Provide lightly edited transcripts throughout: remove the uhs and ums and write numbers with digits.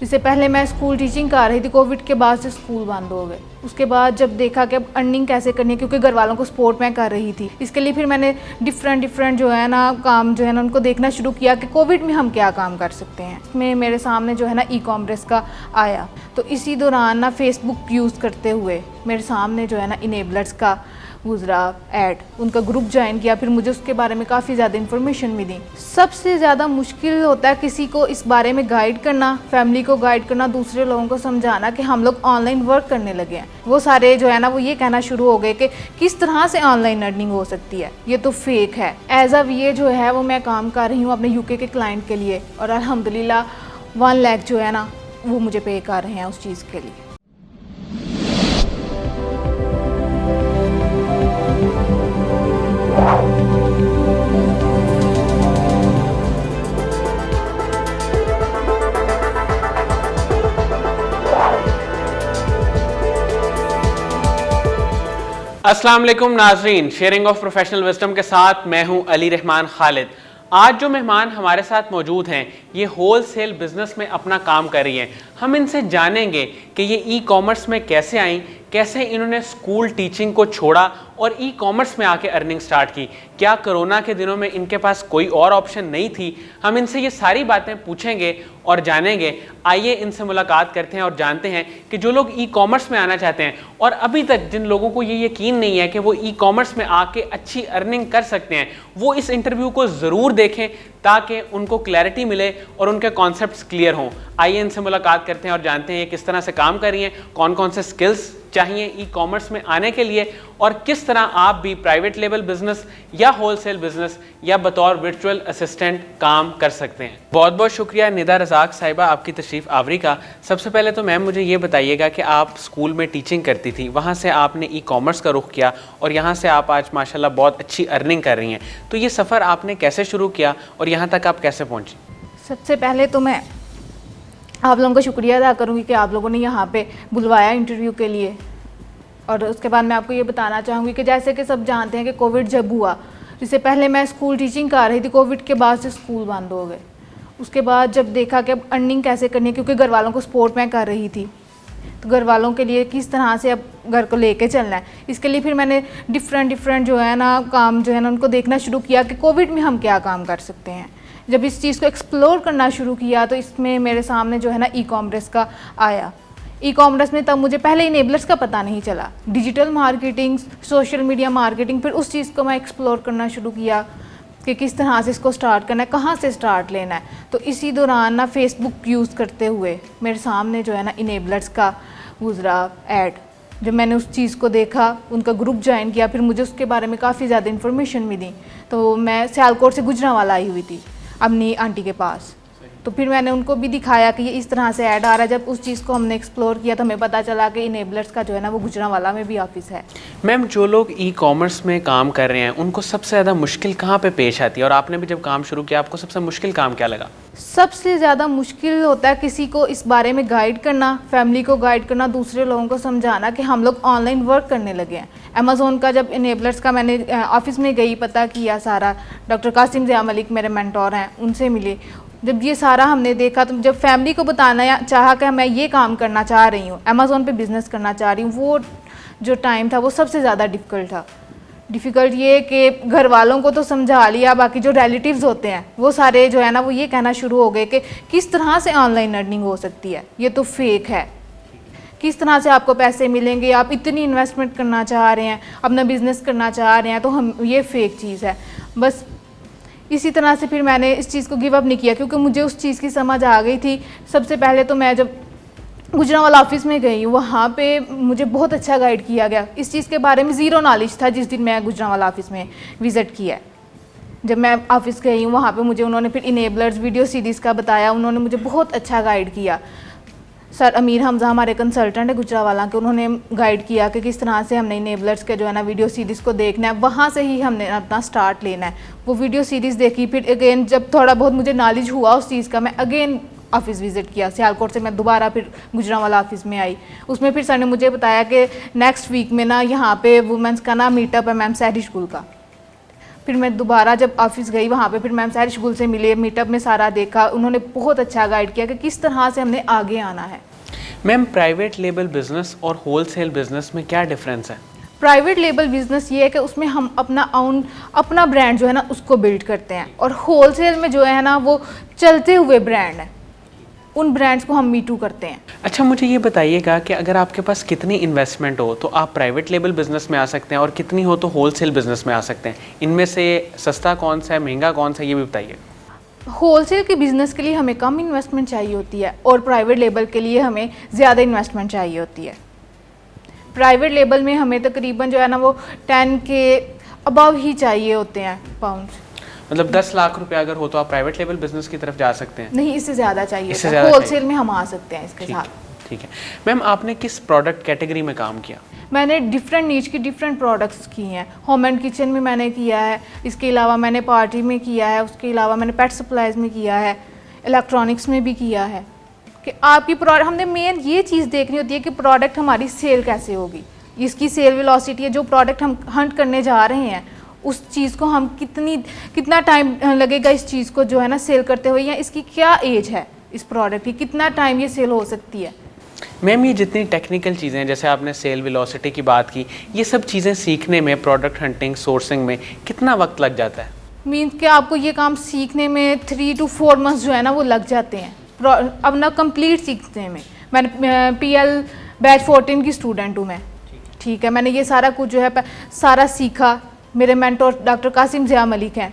इससे पहले मैं स्कूल टीचिंग कर रही थी, कोविड के बाद से स्कूल बंद हो गए। उसके बाद जब देखा कि अब अर्निंग कैसे करनी है, क्योंकि घर वालों को सपोर्ट मैं कर रही थी, इसके लिए फिर मैंने डिफरेंट जो है ना काम जो है ना उनको देखना शुरू किया कि कोविड में हम क्या काम कर सकते हैं। इसमें मेरे सामने जो है ना ई-कॉमर्स का आया, तो इसी दौरान ना फेसबुक यूज़ करते हुए मेरे सामने जो है ना इनेबलर्स का गुजरा ऐड, उनका ग्रुप ज्वाइन किया, फिर मुझे उसके बारे में काफ़ी ज़्यादा इन्फॉर्मेशन मिली। सबसे ज़्यादा मुश्किल होता है किसी को इस बारे में गाइड करना, फैमिली को गाइड करना, दूसरे लोगों को समझाना कि हम लोग ऑनलाइन वर्क करने लगे हैं। वो सारे जो है ना वो ये कहना शुरू हो गए कि किस तरह से ऑनलाइन अर्निंग हो सकती है, ये तो फेक है। एज अ वीए जो है वो मैं काम कर रही हूँ अपने यूके के क्लाइंट के लिए, और अल्हम्दुलिल्लाह 1 लाख जो है ना वो मुझे पे कर रहे हैं उस चीज़ के लिए। अस्सलाम वालेकुम नाजरीन, शेयरिंग ऑफ प्रोफेशनल विजडम के साथ मैं हूं अली रहमान खालिद। आज जो मेहमान हमारे साथ मौजूद हैं ये होल सेल बिजनेस में अपना काम कर रही हैं। हम इनसे जानेंगे कि ये ई कॉमर्स में कैसे आई, कैसे इन्होंने स्कूल टीचिंग को छोड़ा और ई कॉमर्स में आके अर्निंग स्टार्ट की। क्या कोरोना के दिनों में इनके पास कोई और ऑप्शन नहीं थी? हम इनसे ये सारी बातें पूछेंगे और जानेंगे। आइए इनसे मुलाकात करते हैं और जानते हैं कि जो लोग ई कॉमर्स में आना चाहते हैं और अभी तक जिन लोगों को ये यकीन नहीं है कि वो ई कॉमर्स में आके अच्छी अर्निंग कर सकते हैं, वो इस इंटरव्यू को ज़रूर देखें ताकि उनको क्लैरिटी मिले और उनके कॉन्सेप्ट्स क्लियर हों। आइए इनसे मुलाकात करते हैं और जानते हैं ये किस तरह से काम कर रही हैं, कौन कौन से स्किल्स चाहिए ई कॉमर्स में आने के लिए, और किस तरह आप भी प्राइवेट लेवल बिजनेस या होलसेल बिजनेस या बतौर वर्चुअल असिस्टेंट काम कर सकते हैं। बहुत बहुत शुक्रिया निदा रज़ाक साहिबा आपकी तशरीफ़ आवरी का। सबसे पहले तो मैम मुझे ये बताइएगा कि आप स्कूल में टीचिंग करती थी, वहाँ से आपने ई कॉमर्स का रुख किया और यहाँ से आप आज माशाल्लाह बहुत अच्छी अर्निंग कर रही हैं। तो ये सफ़र आपने कैसे शुरू किया और यहाँ तक आप कैसे पहुँची? सबसे पहले तो मैं आप लोगों का शुक्रिया अदा करूँगी कि आप लोगों ने यहाँ पे बुलवाया इंटरव्यू के लिए। और उसके बाद मैं आपको ये बताना चाहूँगी कि जैसे कि सब जानते हैं कि कोविड जब हुआ, इससे पहले मैं स्कूल टीचिंग कर रही थी, कोविड के बाद से स्कूल बंद हो गए। उसके बाद जब देखा कि अब अर्निंग कैसे करनी है, क्योंकि घर वालों को सपोर्ट मैं कर रही थी, तो घर वालों के लिए किस तरह से अब घर को लेके चलना है, इसके लिए फिर मैंने डिफरेंट जो है ना काम जो है ना उनको देखना शुरू किया कि कोविड में हम क्या काम कर सकते हैं। जब इस चीज़ को एक्सप्लोर करना शुरू किया तो इसमें मेरे सामने जो है ना ई कॉमर्स का आया। ई कॉमर्स में तब मुझे पहले इनेबलर्स का पता नहीं चला, digital marketing, social media marketing, फिर उस चीज़ को मैं एक्सप्लोर करना शुरू किया कि किस तरह से इसको स्टार्ट करना है, कहाँ से स्टार्ट लेना है। तो इसी दौरान ना फेसबुक यूज़ करते हुए मेरे सामने जो है ना इनेबलर्स का गुजरा ऐड। जब मैंने उस चीज़ को देखा, उनका ग्रुप ज्वाइन किया, फिर मुझे उसके बारे में काफ़ी ज़्यादा इन्फॉर्मेशन मिली। तो मैं सियालकोट से गुजरांवाला आई हुई थी अपनी आंटी के पास, तो फिर मैंने उनको भी दिखाया कि ये इस तरह से ऐड आ रहा है। जब उस चीज़ को हमने एक्सप्लोर किया तो हमें पता चला कि इनेबलर्स का जो है ना वो गुजरांवाला में भी ऑफिस है। मैम जो लोग ई कॉमर्स में काम कर रहे हैं उनको सबसे ज़्यादा मुश्किल कहाँ पे पेश आती है, और आपने भी जब काम शुरू किया आपको सबसे मुश्किल काम क्या लगा? सबसे ज़्यादा मुश्किल होता है किसी को इस बारे में गाइड करना, फैमिली को गाइड करना, दूसरे लोगों को समझाना कि हम लोग ऑनलाइन वर्क करने लगे हैं। अमेज़ोन का जब इनेबलर्स का मैंने ऑफिस में गई, पता किया सारा, डॉक्टर कासिम ज़िया मलिक मेरे मेंटोर हैं, उनसे मिले। जब ये सारा हमने देखा तो जब फैमिली को बताना चाहा कि मैं ये काम करना चाह रही हूँ, अमेज़ोन पे बिज़नेस करना चाह रही हूँ, वो जो टाइम था वो सबसे ज़्यादा डिफ़िकल्ट था। डिफ़िकल्ट ये कि घर वालों को तो समझा लिया, बाकी जो रिलेटिव्स होते हैं वो सारे जो है ना वो ये कहना शुरू हो गए कि किस तरह से ऑनलाइन अर्निंग हो सकती है, ये तो फेक है, किस तरह से आपको पैसे मिलेंगे, आप इतनी इन्वेस्टमेंट करना चाह रहे हैं, अपना बिज़नेस करना चाह रहे हैं, तो हम ये फेक चीज़ है। बस इसी तरह से फिर मैंने इस चीज़ को गिव अप नहीं किया, क्योंकि मुझे उस चीज़ की समझ आ गई थी। सबसे पहले तो मैं जब गुजरांवाला ऑफिस में गई, वहाँ पे मुझे बहुत अच्छा गाइड किया गया। इस चीज़ के बारे में ज़ीरो नॉलेज था जिस दिन मैं गुजरांवाला ऑफिस में विज़िट किया। जब मैं ऑफिस गई हूँ वहाँ पे मुझे उन्होंने फिर इनेबलर्स वीडियो सीरीज़ का बताया, उन्होंने मुझे बहुत अच्छा गाइड किया। सर अमीर हमज़ा हमारे कंसल्टेंट है गुजरांवाला के, उन्होंने गाइड किया कि किस तरह से हमने इनेबलर्स के जो है ना वीडियो सीरीज़ को देखना है, वहाँ से ही हमने अपना स्टार्ट लेना है। वो वीडियो सीरीज़ देखी, फिर अगेन जब थोड़ा बहुत मुझे नॉलेज हुआ उस चीज़ का, मैं अगेन ऑफिस विज़िट किया। सियालकोट से मैं दोबारा फिर गुजरांवाला ऑफिस में आई। उसमें फिर सर ने मुझे बताया कि नेक्स्ट वीक में ना यहाँ पे वुमेंस का ना मीटअप है मैम सहरी स्कूल का, फिर मैं दोबारा जब ऑफिस गई वहाँ पे फिर मैम सारिश गुल से मिले, मीटअप में सारा देखा, उन्होंने बहुत अच्छा गाइड किया कि किस तरह से हमने आगे आना है। मैम प्राइवेट लेबल बिजनेस और होलसेल बिजनेस में क्या डिफरेंस है? प्राइवेट लेबल बिजनेस ये है कि उसमें हम अपना ब्रांड जो है ना उसको बिल्ड करते हैं, और होलसेल में जो है ना वो चलते हुए ब्रांड है, उन ब्रांड्स को हम मीटू करते हैं। अच्छा, मुझे ये बताइएगा कि अगर आपके पास कितनी इन्वेस्टमेंट हो तो आप प्राइवेट लेबल बिजनेस में आ सकते हैं और कितनी हो तो होलसेल बिजनेस में आ सकते हैं। इनमें से सस्ता कौन सा है, महंगा कौन सा है, ये भी बताइए। होलसेल के बिज़नेस के लिए हमें कम इन्वेस्टमेंट चाहिए होती है और प्राइवेट लेबल के लिए हमें ज़्यादा इन्वेस्टमेंट चाहिए होती है। प्राइवेट लेबल में हमें तकरीबन जो है ना वो 10 के अबव ही चाहिए होते हैं पाउंड्स। मतलब 10 लाख रुपए अगर हो तो आप प्राइवेट लेवल बिजनेस की तरफ जा सकते हैं? नहीं, इससे ज़्यादा चाहिए, इससे ज़्यादा होलसेल में हम आ सकते हैं इसके साथ। ठीक है। मैम आपने किस प्रोडक्ट कैटेगरी में काम किया? मैंने डिफरेंट नीच की डिफरेंट प्रोडक्ट्स की हैं। होम एंड किचन में मैंने किया है, इसके अलावा मैंने पार्टी में किया है, उसके अलावा मैंने पेट सप्लाईज में किया है, इलेक्ट्रॉनिक्स में भी किया है। कि आपकी प्रोडक्ट, हमने मेन ये चीज़ देखनी होती है कि प्रोडक्ट हमारी सेल कैसे होगी, इसकी सेल वेलोसिटी है, जो प्रोडक्ट हम हंट करने जा रहे हैं उस चीज़ को हम कितना टाइम लगेगा इस चीज़ को जो है ना सेल करते हुए, या इसकी क्या एज है इस प्रोडक्ट की, कितना टाइम ये सेल हो सकती है। मैम ये जितनी टेक्निकल चीज़ें हैं, जैसे आपने सेल वेलोसिटी की बात की, ये सब चीज़ें सीखने में, प्रोडक्ट हंटिंग, सोर्सिंग में कितना वक्त लग जाता है? मीन्स कि आपको ये काम सीखने में 3 to 4 मंथ्स जो है ना वो लग जाते हैं अब ना कंप्लीट सीखने में। मैंने PL बैच 14 की स्टूडेंट हूँ मैं, ठीक है। मैंने ये सारा कुछ जो है सारा सीखा। मेरे मेंटोर डॉक्टर कासिम ज़िया मलिक हैं,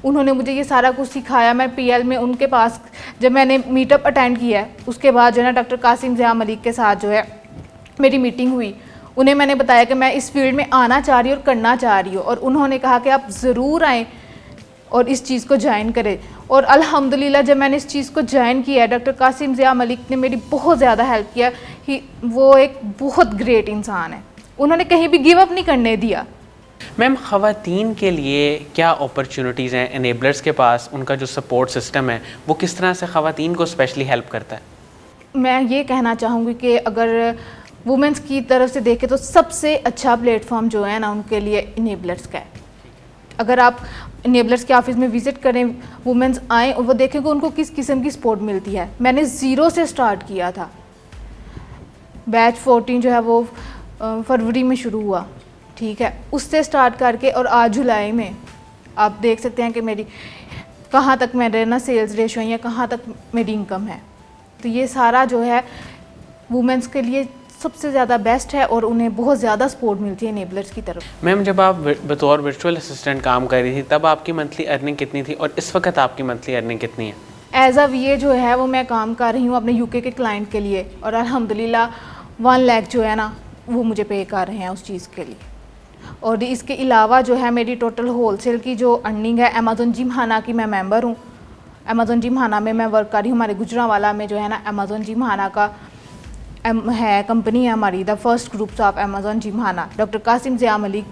उन्होंने मुझे ये सारा कुछ सिखाया। मैं PL में उनके पास जब मैंने मीटअप अटेंड किया है उसके बाद जो है ना डॉक्टर कासिम ज़िया मलिक के साथ जो है मेरी मीटिंग हुई। उन्हें मैंने बताया कि मैं इस फील्ड में आना चाह रही हूँ और करना चाह रही हूँ, और उन्होंने कहा कि आप ज़रूर आएँ और इस चीज़ को ज्वाइन करें। और अल्हम्दुलिल्लाह जब मैंने इस चीज़ को ज्वाइन किया, डॉक्टर कासिम ज़िया मलिक ने मेरी बहुत ज़्यादा हेल्प किया। वो एक बहुत ग्रेट इंसान है, उन्होंने कहीं भी गिव अप नहीं करने दिया। मैम ख़वातीन के लिए क्या अपॉर्चुनिटीज़ हैं एनेबलर्स के पास? उनका जो सपोर्ट सिस्टम है वो किस तरह से ख़वातीन को स्पेशली हेल्प करता है? मैं ये कहना चाहूँगी कि अगर वुमेंस की तरफ से देखें तो सबसे अच्छा प्लेटफॉर्म जो है ना उनके लिए इनेबलर्स का है। अगर आप इनेबलर्स के ऑफिस में विज़िट करें, वुमेंस आएँ और वो देखें कि उनको किस किस्म की सपोर्ट मिलती है। मैंने ज़ीरो से स्टार्ट किया था, बैच 14 जो है वो फरवरी में शुरू हुआ, ठीक है, उससे स्टार्ट करके और आज जुलाई में आप देख सकते हैं कि मेरी कहाँ तक मेरे ना सेल्स रेशो या कहाँ तक मेरी इनकम है। तो ये सारा जो है वुमेंस के लिए सबसे ज़्यादा बेस्ट है और उन्हें बहुत ज़्यादा सपोर्ट मिलती है इनेबलर्स की तरफ। मैम जब आप बतौर वर्चुअल असिस्टेंट काम कर रही थी तब आपकी मंथली अर्निंग कितनी थी और इस वक्त आपकी मंथली अर्निंग कितनी है? एज अ VA जो है वो मैं काम कर रही हूँ अपने UK के क्लाइंट के लिए, और अल्हम्दुलिल्लाह 1 लाख जो है ना वो मुझे पे कर रहे हैं उस चीज़ के लिए। और इसके अलावा जो है मेरी टोटल होलसेल की जो अर्निंग है, अमेज़न जिमखाना की मैं मेंबर हूँ। अमेज़न जिमखाना में मैं वर्क कर रही हूँ, हमारे गुजरांवाला में जो है ना अमेज़न जिमखाना का है कंपनी है हमारी, the first groups of Amazon gymkhana. Doctor Kasim Zia Malik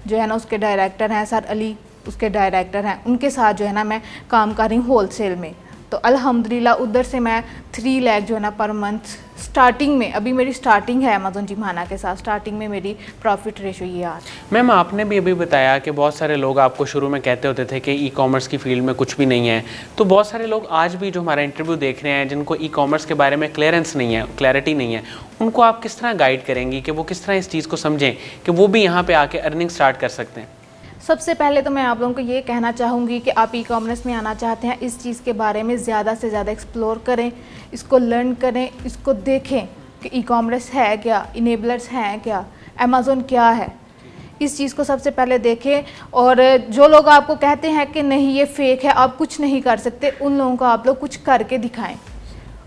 जो है ना उसके डायरेक्टर हैं, सर अली उसके डायरेक्टर हैं, उनके साथ जो है ना मैं काम कर रही हूँ होलसेल में। तो अल्हम्दुलिल्लाह उधर से मैं 3 लाख जो है ना पर मंथ स्टार्टिंग में, अभी मेरी स्टार्टिंग है अमेज़न जिमखाना के साथ, स्टार्टिंग में मेरी प्रॉफिट रेशो ये आ रहा है। मैम आपने भी अभी बताया कि बहुत सारे लोग आपको शुरू में कहते होते थे कि ई-कॉमर्स की फील्ड में कुछ भी नहीं है, तो बहुत सारे लोग आज भी जो हमारा इंटरव्यू देख रहे हैं जिनको ई-कॉमर्स के बारे में क्लियरेंस नहीं है, क्लैरिटी नहीं है, उनको आप किस तरह गाइड करेंगी कि वो किस तरह इस चीज़ को समझें कि वो भी यहाँ पर आके अर्निंग स्टार्ट कर सकते हैं? सबसे पहले तो मैं आप लोगों को ये कहना चाहूँगी कि आप ई-कॉमर्स में आना चाहते हैं, इस चीज़ के बारे में ज़्यादा से ज़्यादा एक्सप्लोर करें, इसको लर्न करें, इसको देखें कि ई-कॉमर्स है क्या, इनेबलर्स हैं क्या, अमेज़न क्या है, इस चीज़ को सबसे पहले देखें। और जो लोग आपको कहते हैं कि नहीं ये फेक है, आप कुछ नहीं कर सकते, उन लोगों को आप लोग कुछ करके दिखाएं।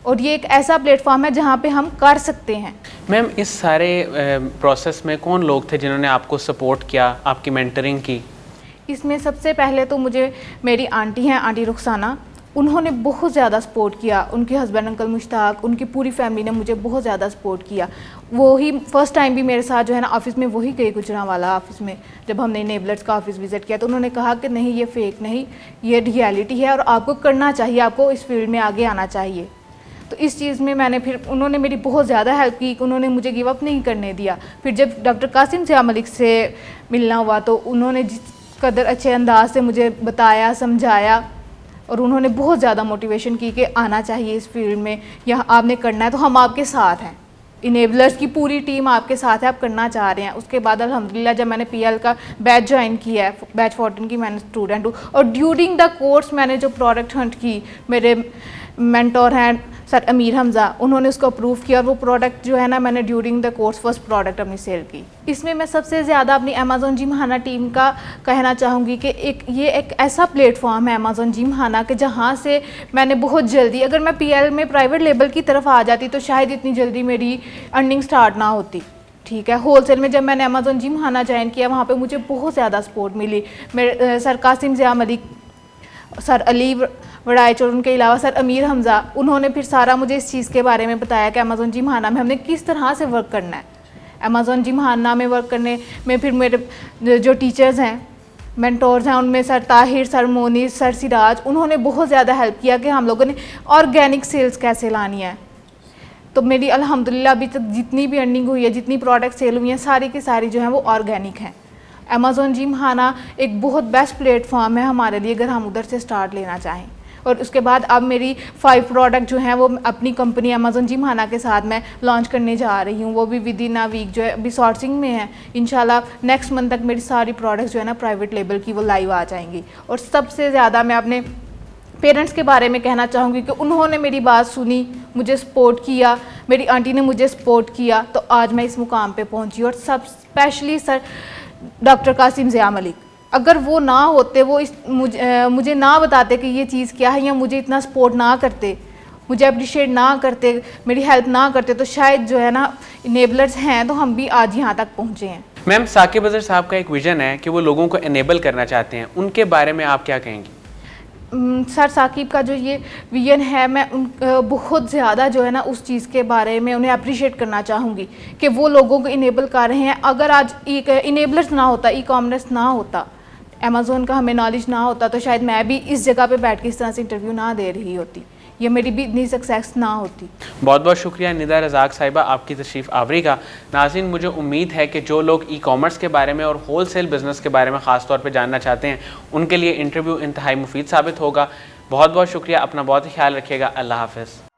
और ये एक ऐसा प्लेटफॉर्म है जहाँ पे हम कर सकते हैं। मैम इस सारे प्रोसेस में कौन लोग थे जिन्होंने आपको सपोर्ट किया, आपकी मेंटरिंग की? इसमें सबसे पहले तो मुझे मेरी आंटी हैं, आंटी रुखसाना, उन्होंने बहुत ज़्यादा सपोर्ट किया। उनके हस्बैंड अंकल मुश्ताक, उनकी पूरी फैमिली ने मुझे बहुत ज़्यादा सपोर्ट किया। वो ही फर्स्ट टाइम भी मेरे साथ जो है ना ऑफिस में वही गई गुजरांवाला ऑफिस में, जब हमने इनेबलर्स का ऑफिस विज़िट किया तो उन्होंने कहा कि नहीं ये फेक नहीं, ये रियलिटी है और आपको करना चाहिए, आपको इस फील्ड में आगे आना चाहिए। तो इस चीज़ में मैंने फिर उन्होंने मेरी बहुत ज़्यादा हेल्प की, उन्होंने मुझे गिव अप नहीं करने दिया। फिर जब डॉक्टर कासिम ज़िया मलिक से मिलना हुआ तो उन्होंने कदर अच्छे अंदाज से मुझे बताया, समझाया, और उन्होंने बहुत ज़्यादा मोटिवेशन की कि आना चाहिए इस फील्ड में, यहाँ आपने करना है, तो हम आपके साथ हैं। इनेबलर्स की पूरी टीम आपके साथ है, आप करना चाह रहे हैं। उसके बाद अल्हम्दुलिल्लाह जब मैंने पीएल का बैच ज्वाइन किया है, बैच 14 की मैंने स्टूडेंट हूँ, और ड्यूरिंग द कोर्स मैंने जो प्रोडक्ट हंट की, मेरे मेंटोर हैं सर अमीर हमज़ा, उन्होंने उसको अप्रूव किया, और वो प्रोडक्ट जो है ना मैंने during the course first product अपनी सेल की। इसमें मैं सबसे ज़्यादा अपनी अमेज़ॉन जिमखाना टीम का कहना चाहूँगी कि ये एक ऐसा प्लेटफॉर्म है अमेज़ॉन जिमखाना के, जहाँ से मैंने बहुत जल्दी, अगर मैं पीएल में प्राइवेट लेबल की तरफ आ जाती तो शायद इतनी जल्दी मेरी अर्निंग स्टार्ट ना होती। ठीक है, होलसेल में जब मैंने अमेज़ॉन जिमखाना ज्वाइन किया, वहाँ पे मुझे बहुत ज़्यादा सपोर्ट मिली। मेरे सर कासिम ज़िया मलिक, सर अली वड़ाइच, और उनके अलावा सर अमीर हमज़ा, उन्होंने फिर सारा मुझे इस चीज़ के बारे में बताया कि अमेज़ॉन जिमखाना में हमने किस तरह से वर्क करना है। अमेज़ॉन जिमखाना में वर्क करने में फिर मेरे जो टीचर्स हैं, मेंटोर्स हैं, उनमें सर ताहिर, सर मोनीस, सर सिराज, उन्होंने बहुत ज़्यादा हेल्प किया कि हम लोगों ने ऑर्गेनिक सेल्स कैसे लानी है। तो मेरी अल्हम्दुलिल्लाह अभी तक जितनी भी अर्निंग हुई है, जितनी प्रोडक्ट सेल हुई हैं, सारी की सारी जो हैं वो ऑर्गेनिक हैं। अमेज़ॉन जिमखाना एक बहुत बेस्ट प्लेटफॉर्म है हमारे लिए, अगर हम उधर से स्टार्ट लेना चाहें। और उसके बाद अब मेरी 5 प्रोडक्ट जो हैं वो अपनी कंपनी अमेज़ॉन जिमखाना के साथ मैं लॉन्च करने जा रही हूँ, वो भी विद इन अ वीक जो है अभी सोर्सिंग में है। इंशाल्लाह नेक्स्ट मंथ तक मेरी सारी प्रोडक्ट्स जो है ना प्राइवेट लेबल की वो लाइव आ जाएंगी। और सबसे ज़्यादा मैं अपने पेरेंट्स के बारे में कहना चाहूँगी कि उन्होंने मेरी बात सुनी, मुझे सपोर्ट किया, मेरी आंटी ने मुझे सपोर्ट किया, तो आज मैं इस मुकाम पे पहुँची। और सब specially sir doctor Kasim Zia Malik, अगर वो ना होते, वो मुझे ना बताते कि ये चीज़ क्या है, या मुझे इतना सपोर्ट ना करते, मुझे अप्रिशिएट ना करते, मेरी हेल्प ना करते, तो शायद जो है ना इनेबलर्स हैं तो हम भी आज यहाँ तक पहुँचे हैं। मैम, साकिब अज़हर साहब का एक विजन है कि वो लोगों को इनेबल करना चाहते हैं, उनके बारे में आप क्या कहेंगी? सर साकिब का जो ये विजन है, मैं बहुत ज़्यादा जो है ना उस चीज़ के बारे में उन्हें अप्रिशिएट करना चाहूँगी कि वो लोगों को इनेबल कर रहे हैं। अगर आज इनेबलर्स ना होता, ई कॉमर्स ना होता, अमेज़ॉन का हमें नॉलेज ना होता, तो शायद मैं भी इस जगह पे बैठ के इस तरह से इंटरव्यू ना दे रही होती, या मेरी भी इतनी सक्सेस ना होती। बहुत बहुत शुक्रिया निदा रज़ाक साहिबा आपकी तशरीफ़ आवरी का। नाज़रीन, मुझे उम्मीद है कि जो लोग ई कॉमर्स के बारे में और होलसेल बिज़नेस के बारे में ख़ास तौर पे जानना चाहते हैं, उनके लिए इंटरव्यू इंतहाई मुफीद साबित होगा। बहुत बहुत शुक्रिया, अपना बहुत ही ख्याल रखिएगा। अल्लाह हाफ़िज़।